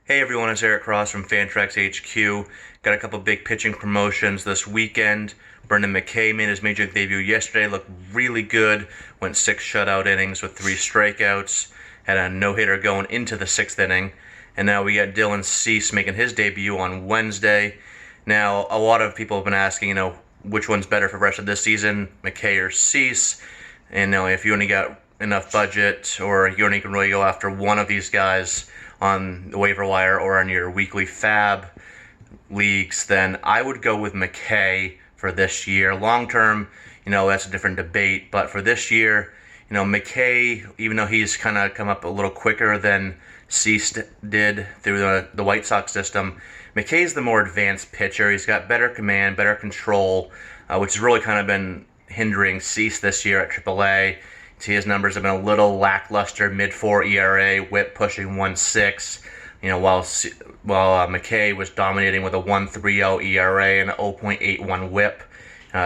Hey everyone, it's Eric Cross from Fantrax HQ. Got a couple big pitching promotions this weekend. Brendan McKay made his major league debut yesterday, looked really good. Went 6 shutout innings with 3 strikeouts. Had a no-hitter going into the 6th inning. And now we got Dylan Cease making his debut on Wednesday. Now, a lot of people have been asking, which one's better for the rest of this season, McKay or Cease? And if you only got enough budget, or you only can really go after one of these guys on the waiver wire or on your weekly fab leagues, then I would go with McKay for this year. Long term, that's a different debate, but for this year, McKay, even though he's kind of come up a little quicker than Cease did through the White Sox system, McKay's the more advanced pitcher. He's got better command, better control, which has really kind of been hindering Cease this year at AAA. See, his numbers have been a little lackluster, mid-4 ERA, WHIP pushing 1.6. While McKay was dominating with a 1.30 ERA and an 0.81 WHIP.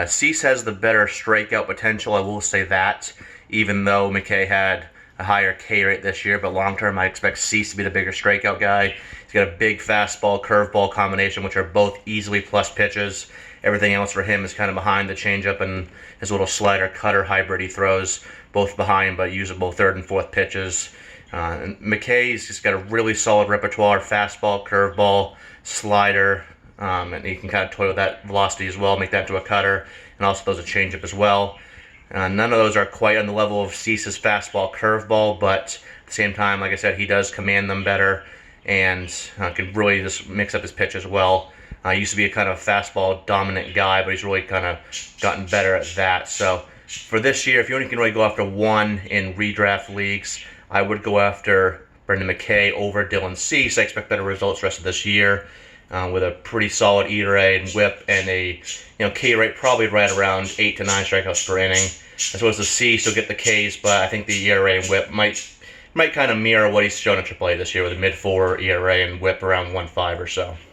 Cease has the better strikeout potential, I will say that, even though McKay had a higher K rate this year. But long-term, I expect Cease to be the bigger strikeout guy. He's got a big fastball, curveball combination, which are both easily plus pitches. Everything else for him is kind of behind the changeup and his little slider cutter hybrid he throws, both behind but usable 3rd and 4th pitches. And McKay's just got a really solid repertoire: fastball, curveball, slider, and he can kind of toy with that velocity as well, make that into a cutter, and also throws a changeup as well. None of those are quite on the level of Cease's fastball, curveball, but at the same time, like I said, he does command them better and can really just mix up his pitch as well. Used to be a kind of fastball dominant guy, but he's really kind of gotten better at that. So for this year, if you only can really go after one in redraft leagues, I would go after Brendan McKay over Dylan Cease. I expect better results the rest of this year with a pretty solid ERA and WHIP and a K rate probably right around 8 to 9 strikeouts per inning. As well as the Cease, he'll get the Ks, but I think the ERA and WHIP might kind of mirror what he's shown in AAA this year with a mid-4 ERA and WHIP around 1.5 or so.